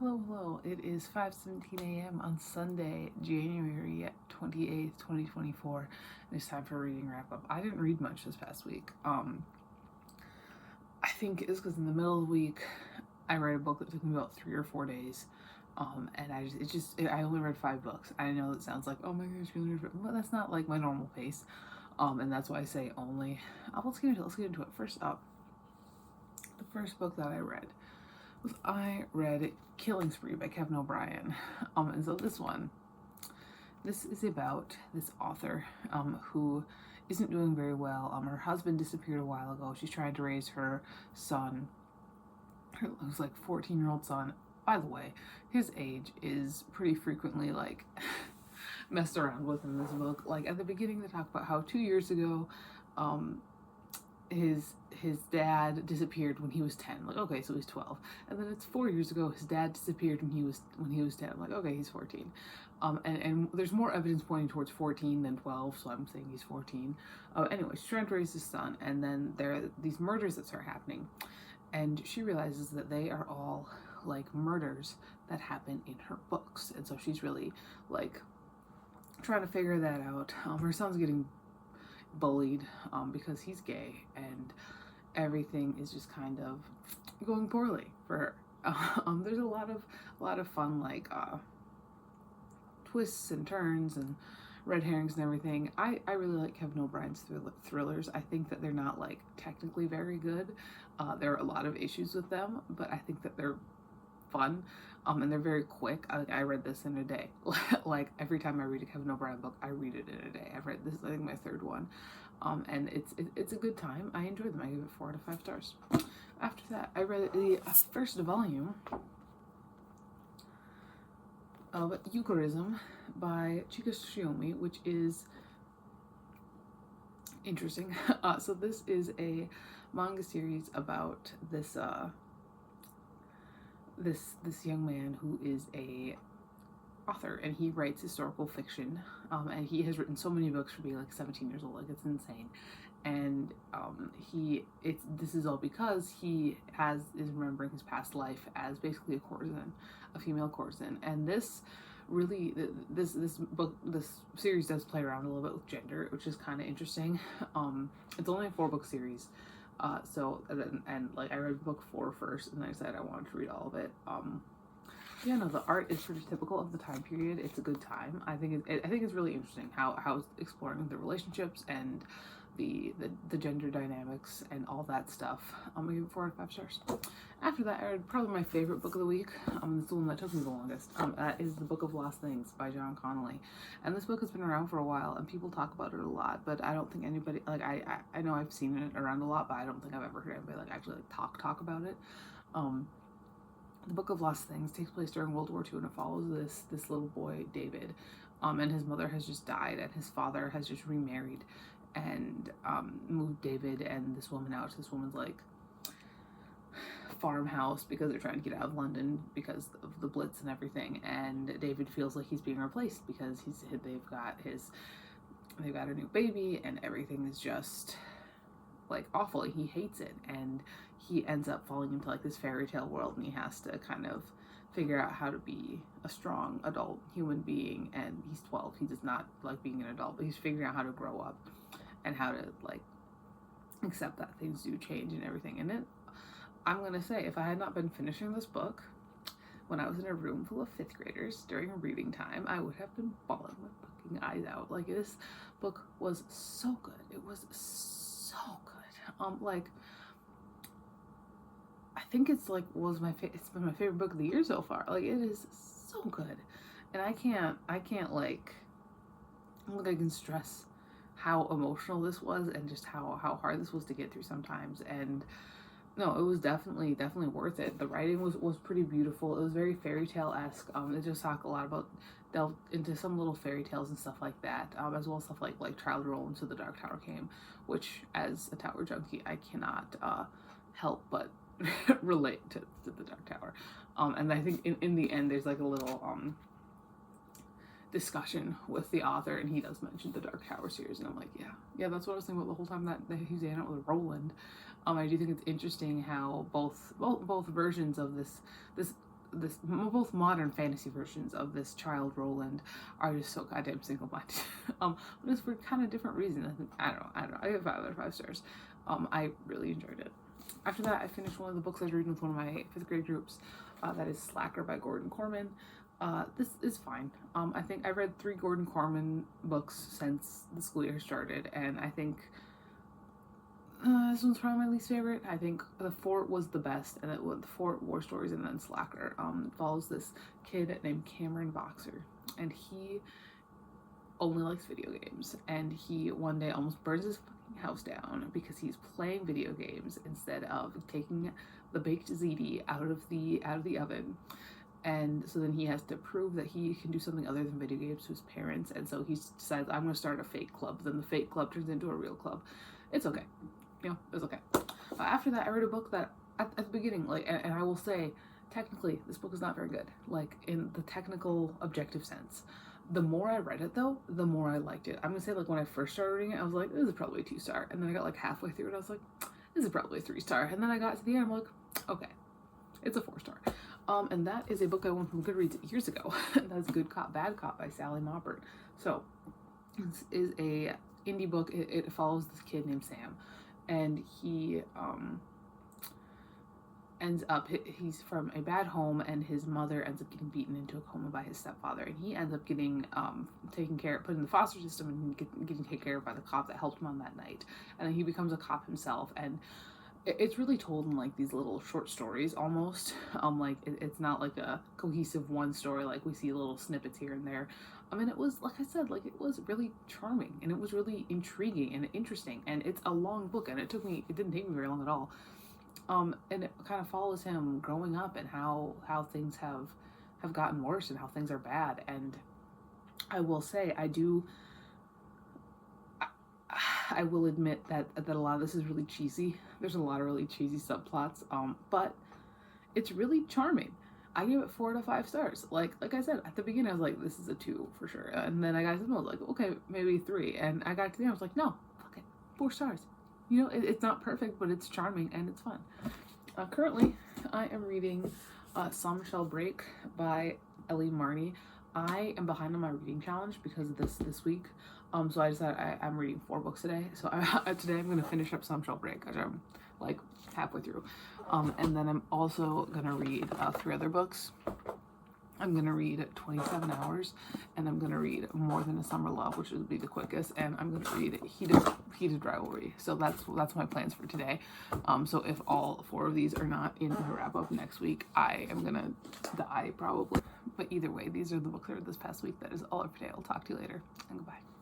Hello, hello. It is 5:17 a.m. on Sunday, January 28th, 2024, and it's time for a reading wrap up. I didn't read much this past week. I think it's because in the middle of the week, I read a book that took me about 3 or 4 days. And I only read 5 books. I know it sounds like, oh my gosh, you only read, but that's not like my normal pace. And that's why I say only. Let's get into it. First up, the first book that I read Killing Spree by Kevin O'Brien. And so this is about this author who isn't doing very well. Her husband disappeared a while ago. She's trying to raise her son, who's like 14-year-old son. By the way, his age is pretty frequently like messed around with in this book. Like at the beginning, they talk about how 2 years ago, his dad disappeared when he was 10. Like, okay, so he's 12. And then it's 4 years ago his dad disappeared when he was 10. Like, okay, he's 14. And there's more evidence pointing towards 14 than 12, so I'm saying he's 14. Anyway, she's trying to raise his son, and then there are these murders that start happening, and she realizes that they are all like murders that happen in her books, and so she's really like trying to figure that out. Her son's getting bullied because he's gay, and everything is just kind of going poorly for her. There's a lot of fun like twists and turns and red herrings and everything. I really like Kevin O'Brien's thrillers. I think that they're not like technically very good. There are a lot of issues with them, but I think that they're fun. And they're very quick. I read this in a day. Like every time I read a Kevin O'Brien book, I read it in a day. I've read this, I think, my third one. And it's a good time. I enjoyed them. I give it 4 out of 5 stars. After that, I read the first volume of Yukarism by Chika, Shiomi, which is interesting. So this is a manga series about this young man who is a author, and he writes historical fiction, and he has written so many books for being like 17 years old. Like, it's insane. And this is all because he is remembering his past life as basically a courtesan, a female courtesan. And this series does play around a little bit with gender, which is kind of interesting. It's only a 4-book series. Like I read book 4 first, and then I decided I wanted to read all of it. Yeah, no, the art is pretty typical of the time period. It's a good time. I think it's really interesting how it's exploring the relationships and the gender dynamics and all that stuff. I'm gonna give it 4 out of 5 stars. After that, I read probably my favorite book of the week. It's the one that took me the longest. That is The Book of Lost Things by John Connolly. And this book has been around for a while, and people talk about it a lot, but I don't think anybody, like, I know I've seen it around a lot, but I don't think I've ever heard anybody like actually like talk about it. The Book of Lost Things takes place during World War II, and it follows this little boy, David, and his mother has just died, and his father has just remarried and moved David and this woman out to this woman's like farmhouse because they're trying to get out of London because of the Blitz and everything. And David feels like he's being replaced because they've got a new baby, and everything is just like awful. He hates it, and he ends up falling into like this fairy tale world, and he has to kind of figure out how to be a strong adult human being. And he's 12. He does not like being an adult, but he's figuring out how to grow up and how to like accept that things do change and everything. And I'm gonna say, if I had not been finishing this book when I was in a room full of 5th graders during a reading time, I would have been bawling my fucking eyes out. Like, this book was so good. It was so good. Like, I think it's been my favorite book of the year so far. Like, it is so good, and I can't like, I don't think I can stress how emotional this was and just how hard this was to get through sometimes. And no, it was definitely worth it. The writing was pretty beautiful. It was very fairy tale-esque. It just talked a lot about, delved into some little fairy tales and stuff like that, as well as stuff like Child Roll Into the Dark Tower came, which, as a tower junkie, I cannot help but relate to the Dark Tower. And I think in the end there's like a little discussion with the author, and he does mention the Dark Tower series, and I'm like, yeah, that's what I was thinking about the whole time that he was hanging out with Roland. I do think it's interesting how both versions of this both modern fantasy versions of this child Roland are just so goddamn single-minded. But it's for kind of different reasons. I don't know. I give 5 out of 5 stars. I really enjoyed it. After that, I finished one of the books I was reading with one of my 5th grade groups. That is Slacker by Gordon Korman. This is fine. I think I read 3 Gordon Korman books since the school year started, and I think this one's probably my least favorite. I think The Fort was the best, and The Fort, War Stories, and then Slacker follows this kid named Cameron Boxer, and he only likes video games, and he one day almost burns his fucking house down because he's playing video games instead of taking the baked ziti out of the oven. And so then he has to prove that he can do something other than video games to his parents, and so he decides, I'm going to start a fake club. Then the fake club turns into a real club. It's okay. It's okay. After that, I read a book that at the beginning, like, and I will say, technically, this book is not very good, like, in the technical, objective sense. The more I read it, though, the more I liked it. I'm gonna say, like, when I first started reading it, I was like, this is probably a 2-star. And then I got, like, halfway through it, I was like, this is probably a 3-star. And then I got to the end, I'm like, okay, it's a 4-star. And that is a book I won from Goodreads years ago. That's Good Cop, Bad Cop by Sallie Moppert. So, this is a indie book. It follows this kid named Sam. And he ends up, he's from a bad home, and his mother ends up getting beaten into a coma by his stepfather, and he ends up getting put in the foster system and getting taken care of by the cop that helped him on that night. And then he becomes a cop himself, and it's really told in like these little short stories almost. Like it's not like a cohesive one story, like we see little snippets here and there. I mean, it was, like I said, like, it was really charming, and it was really intriguing and interesting, and it's a long book, and it didn't take me very long at all. And it kind of follows him growing up and how things have gotten worse and how things are bad. And I will say, I will admit that a lot of this is really cheesy. There's a lot of really cheesy subplots, but it's really charming. I gave it 4 out of 5 stars. Like I said, at the beginning, I was like, this is a 2 for sure. And then I got to the middle, like, okay, maybe 3. And I got to the end, I was like, no, fuck it, 4 stars. You know, it's not perfect, but it's charming and it's fun. Currently, I am reading Some Shall Break by Ellie Marney. I am behind on my reading challenge because of this week. So I decided I'm reading 4 books today. So today I'm going to finish up Some Shall Break, which I'm like halfway through. And then I'm also going to read 3 other books. I'm going to read 27 Hours, and I'm going to read More Than a Summer Love, which would be the quickest, and I'm going to read Heated Rivalry. So that's my plans for today. So if all 4 of these are not in the wrap up next week, I am going to die probably. But either way, these are the books that are this past week. That is all for today. I'll talk to you later, and goodbye.